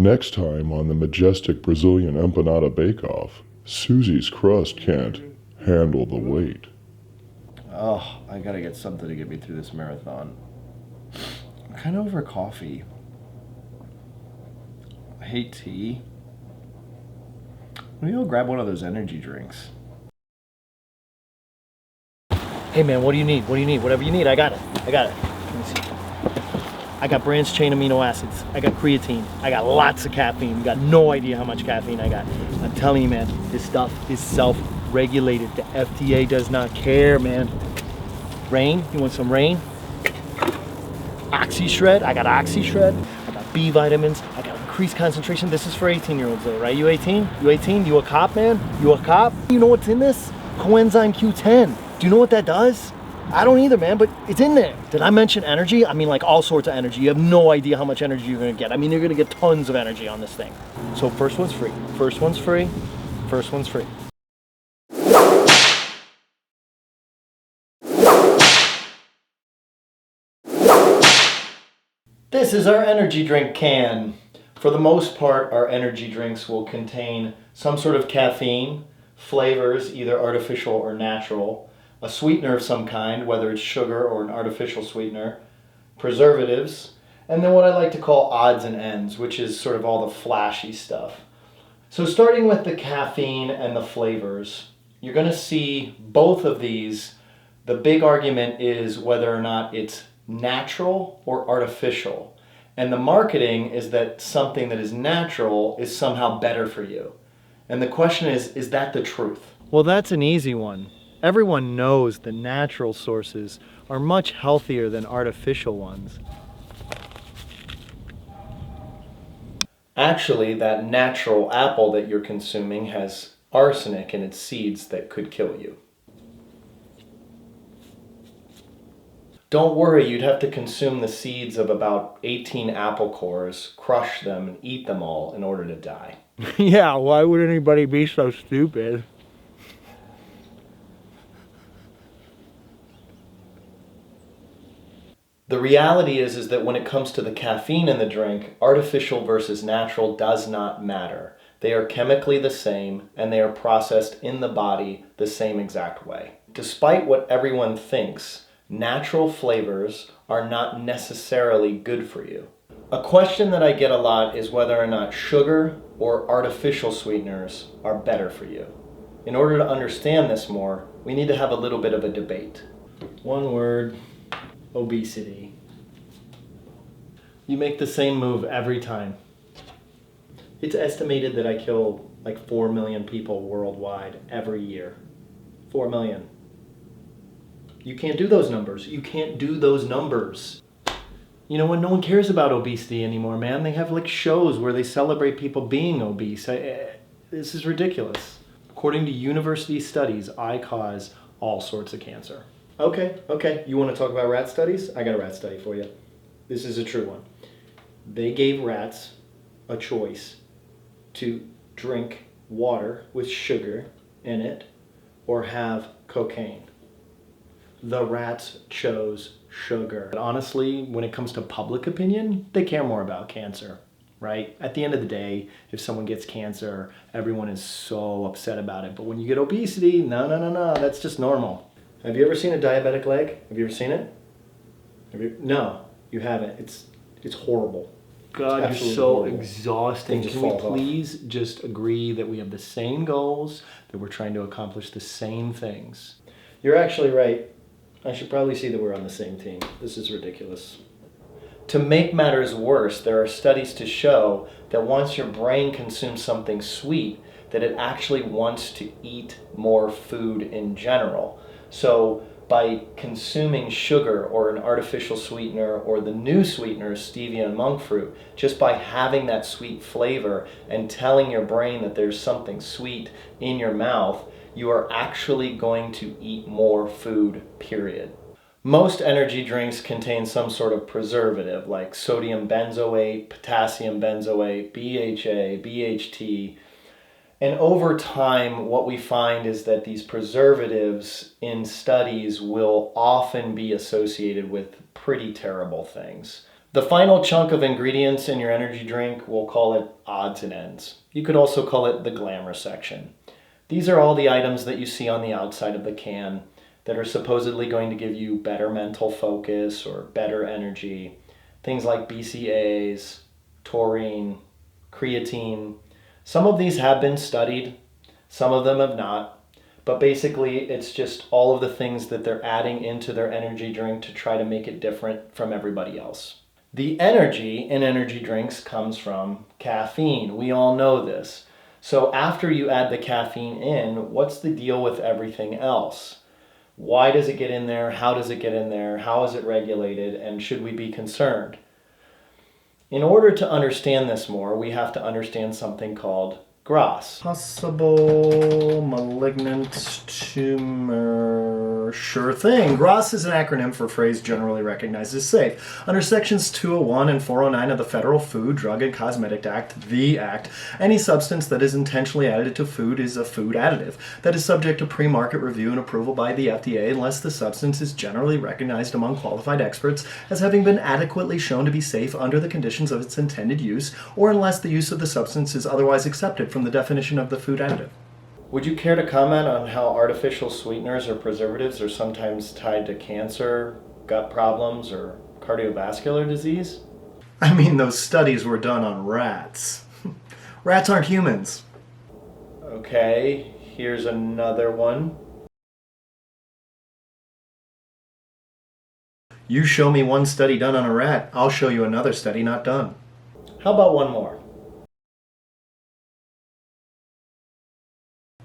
Next time on the majestic Brazilian empanada bake-off, Susie's crust can't handle the weight. Oh, I gotta get something to get me through this marathon. I'm kind of over coffee. I hate tea. Maybe I'll grab one of those energy drinks. Hey man, what do you need? What do you need? Whatever you need, I got it. Let me see. I got branched chain amino acids. I got creatine. I got lots of caffeine. You got no idea how much caffeine I got. I'm telling you, man, this stuff is self-regulated. The FDA does not care, man. Rain, you want some rain? OxyShred, I got OxyShred. I got B vitamins. I got increased concentration. This is for 18-year-olds though, right? You 18? You 18? You a cop, man? You a cop? You know what's in this? Coenzyme Q10. Do you know what that does? I don't either, man, but it's in there. Did I mention energy? I mean, like all sorts of energy. You have no idea how much energy you're gonna get. I mean, you're gonna get tons of energy on this thing. So first one's free. First one's free. First one's free. This is our energy drink can. For the most part, our energy drinks will contain some sort of caffeine, flavors, either artificial or natural, a sweetener of some kind, whether it's sugar or an artificial sweetener, preservatives, and then what I like to call odds and ends, which is sort of all the flashy stuff. So starting with the caffeine and the flavors, you're going to see both of these. The big argument is whether or not it's natural or artificial. And the marketing is that something that is natural is somehow better for you. And the question is that the truth? Well, that's an easy one. Everyone knows the natural sources are much healthier than artificial ones. Actually, that natural apple that you're consuming has arsenic in its seeds that could kill you. Don't worry, you'd have to consume the seeds of about 18 apple cores, crush them, and eat them all in order to die. Yeah, why would anybody be so stupid? The reality is that when it comes to the caffeine in the drink, artificial versus natural does not matter. They are chemically the same, and they are processed in the body the same exact way. Despite what everyone thinks, natural flavors are not necessarily good for you. A question that I get a lot is whether or not sugar or artificial sweeteners are better for you. In order to understand this more, we need to have a little bit of a debate. One word. Obesity. You make the same move every time. It's estimated that I kill like 4 million people worldwide every year. 4 million. You can't do those numbers. You can't do those numbers. You know what? No one cares about obesity anymore, man. They have like shows where they celebrate people being obese. This is ridiculous. According to university studies, I cause all sorts of cancer. Okay. You want to talk about rat studies? I got a rat study for you. This is a true one. They gave rats a choice to drink water with sugar in it or have cocaine. The rats chose sugar. But honestly, when it comes to public opinion, they care more about cancer, right? At the end of the day, if someone gets cancer, everyone is so upset about it. But when you get obesity, no, that's just normal. Have you ever seen a diabetic leg? Have you ever seen it? No, you haven't. It's horrible. God, you're so horrible. Exhausting. Can we please just agree that we have the same goals, that we're trying to accomplish the same things? You're actually right. I should probably see that we're on the same team. This is ridiculous. To make matters worse, there are studies to show that once your brain consumes something sweet, that it actually wants to eat more food in general. So by consuming sugar or an artificial sweetener or the new sweeteners, stevia and monk fruit, just by having that sweet flavor and telling your brain that there's something sweet in your mouth, you are actually going to eat more food, period. Most energy drinks contain some sort of preservative like sodium benzoate, potassium benzoate, BHA, BHT. And over time, what we find is that these preservatives in studies will often be associated with pretty terrible things. The final chunk of ingredients in your energy drink, we'll call it odds and ends. You could also call it the glamour section. These are all the items that you see on the outside of the can that are supposedly going to give you better mental focus or better energy. Things like BCAAs, taurine, creatine. Some of these have been studied, some of them have not. But basically, it's just all of the things that they're adding into their energy drink to try to make it different from everybody else. The energy in energy drinks comes from caffeine. We all know this. So after you add the caffeine in, what's the deal with everything else? Why does it get in there? How does it get in there? How is it regulated? And should we be concerned? In order to understand this more, we have to understand something called GRAS. Possible malignant tumor. Sure thing. GRAS is an acronym for a phrase generally recognized as safe. Under sections 201 and 409 of the Federal Food, Drug, and Cosmetic Act, the Act, any substance that is intentionally added to food is a food additive that is subject to pre-market review and approval by the FDA unless the substance is generally recognized among qualified experts as having been adequately shown to be safe under the conditions of its intended use, or unless the use of the substance is otherwise accepted from the definition of the food additive. Would you care to comment on how artificial sweeteners or preservatives are sometimes tied to cancer, gut problems, or cardiovascular disease? I mean, those studies were done on rats. Rats aren't humans. Okay, here's another one. You show me one study done on a rat, I'll show you another study not done. How about one more?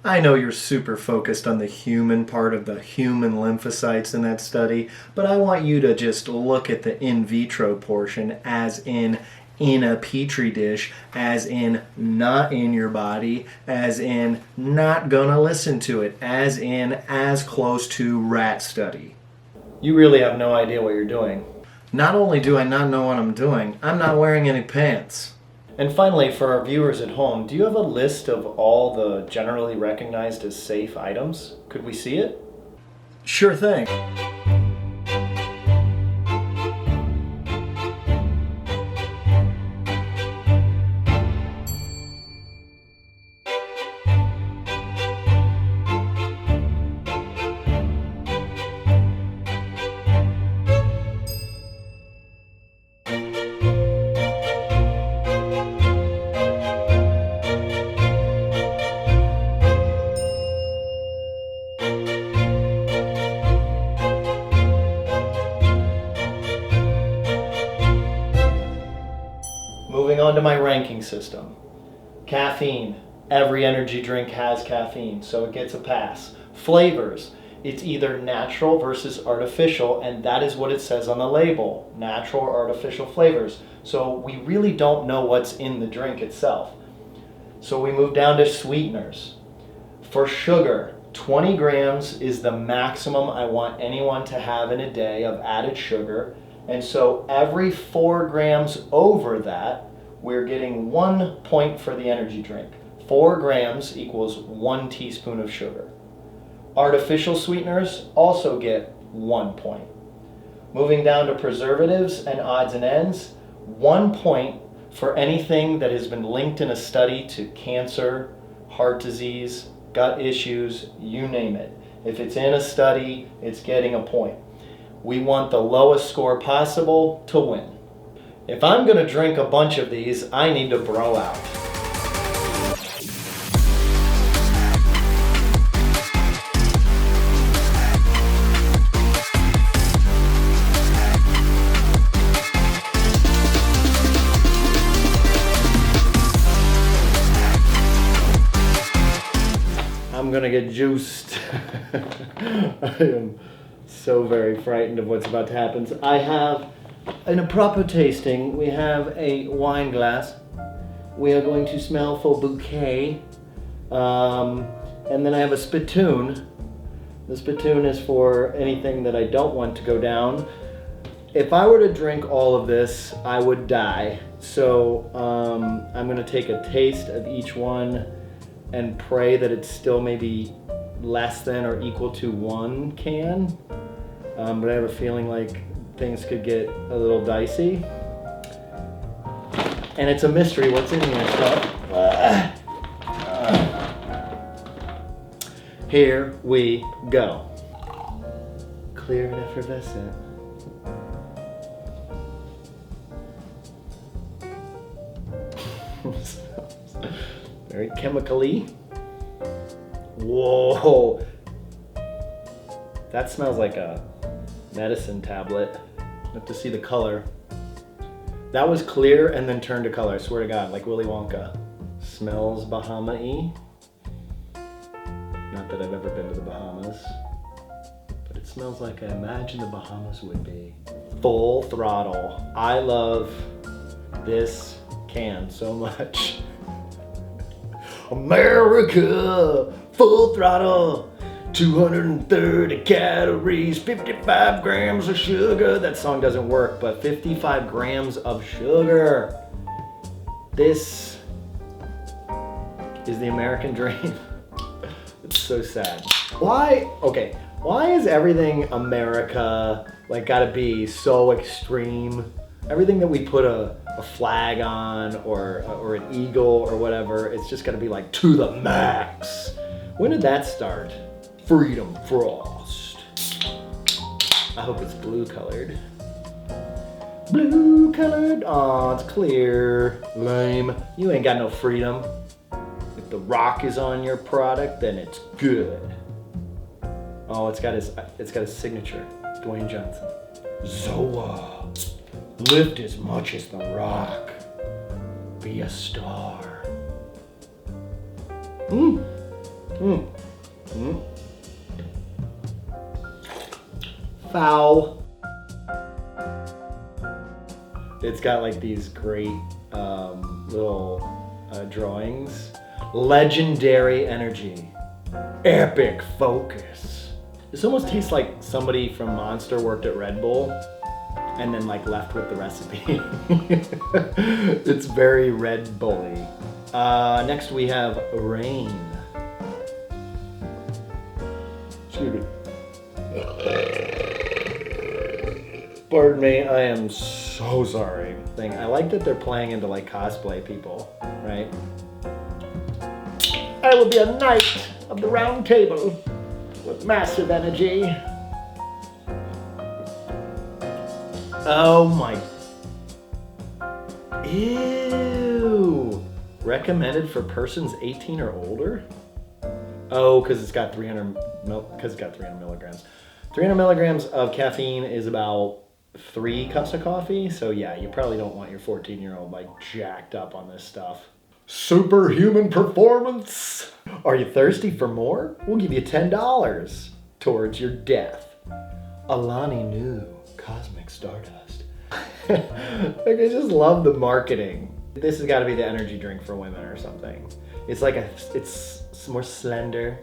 I know you're super focused on the human part of the human lymphocytes in that study, but I want you to just look at the in vitro portion as in a petri dish, as in not in your body, as in not gonna listen to it, as in as close to rat study. You really have no idea what you're doing. Not only do I not know what I'm doing, I'm not wearing any pants. And finally, for our viewers at home, do you have a list of all the generally recognized as safe items? Could we see it? Sure thing. Moving on to my ranking system. Caffeine. Every energy drink has caffeine, so it gets a pass. Flavors. It's either natural versus artificial, and that is what it says on the label. Natural or artificial flavors. So we really don't know what's in the drink itself. So we move down to sweeteners. For sugar, 20 grams is the maximum I want anyone to have in a day of added sugar. And so every 4 grams over that, we're getting 1 point for the energy drink. 4 grams equals 1 teaspoon of sugar. Artificial sweeteners also get 1 point. Moving down to preservatives and odds and ends, 1 point for anything that has been linked in a study to cancer, heart disease, gut issues, you name it. If it's in a study, it's getting a point. We want the lowest score possible to win. If I'm going to drink a bunch of these, I need to bro out. I'm going to get juiced. I am so very frightened of what's about to happen. I have, in a proper tasting, we have a wine glass. We are going to smell for bouquet. And then I have a spittoon. The spittoon is for anything that I don't want to go down. If I were to drink all of this, I would die. So I'm going to take a taste of each one and pray that it's still maybe less than or equal to 1 can. But I have a feeling like things could get a little dicey. And it's a mystery what's in here, so here we go. Clear and effervescent. Very chemically. Whoa. That smells like a medicine tablet. You have to see the color. That was clear and then turned to color, I swear to God, like Willy Wonka. Smells Bahama-y. Not that I've ever been to the Bahamas, but it smells like I imagine the Bahamas would be. Full throttle. I love this can so much. America, full throttle. 230 calories, 55 grams of sugar. That song doesn't work, but 55 grams of sugar. This is the American dream. It's so sad. Why is everything America like gotta be so extreme? Everything that we put a flag on or an eagle or whatever, it's just gotta be like to the max. When did that start? Freedom Frost. I hope it's blue colored. Blue colored, aw, it's clear. Lame. You ain't got no freedom. If the rock is on your product, then it's good. Oh, it's got his signature. Dwayne Johnson. Zoa. Lift as much as the rock. Be a star. Foul. It's got like these great little drawings. Legendary energy. Epic focus. This almost tastes like somebody from Monster worked at Red Bull and then like left with the recipe. It's very Red Bully. Next we have Rain. Excuse me. Pardon me, I am so sorry. I like that they're playing into like cosplay people, right? I will be a knight of the round table with massive energy. Oh my. Ew. Recommended for persons 18 or older? Oh, because it's got 300 milligrams. 300 milligrams of caffeine is about 3 cups of coffee. So yeah, you probably don't want your 14-year-old like jacked up on this stuff. Superhuman performance. Are you thirsty for more? We'll give you $10 towards your death. Alani Nu Cosmic Stardust. Like I just love the marketing. This has got to be the energy drink for women or something. It's like it's more slender.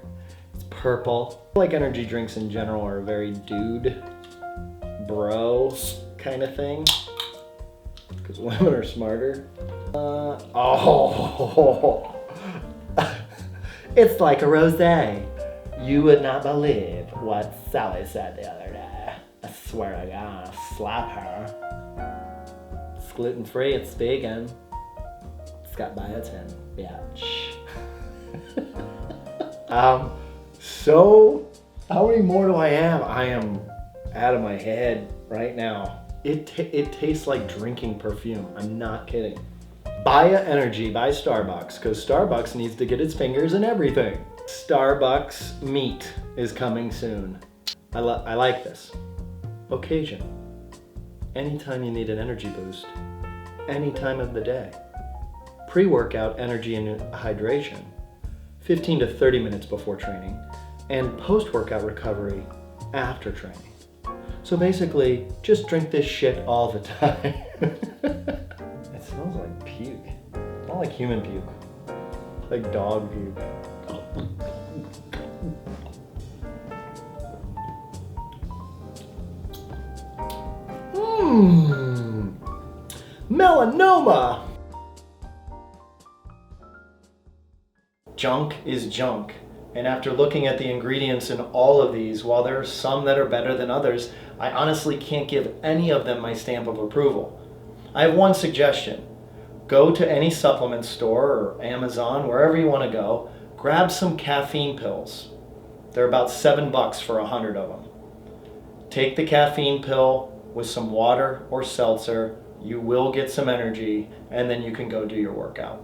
It's purple. I like energy drinks in general are a very dude, bro kind of thing. Because women are smarter. It's like a rosé. You would not believe what Sally said the other day. I swear to God, I'll slap her. It's gluten-free, it's vegan. It's got biotin, bitch. So, how many more do I have? I am out of my head right now. It tastes like drinking perfume. I'm not kidding. Baya Energy by Starbucks, because Starbucks needs to get its fingers in everything. Starbucks meat is coming soon. I like this. Occasion. Anytime you need an energy boost. Any time of the day. Pre-workout energy and hydration. 15 to 30 minutes before training. And post-workout recovery after training. So basically, just drink this shit all the time. It smells like puke. Not like human puke. Like dog puke. Melanoma! Junk is junk. And after looking at the ingredients in all of these, while there are some that are better than others, I honestly can't give any of them my stamp of approval. I have one suggestion. go to any supplement store or Amazon, wherever you want to go, grab some caffeine pills. They're about $7 for 100 of them. Take the caffeine pill with some water or seltzer. You will get some energy, and then you can go do your workout.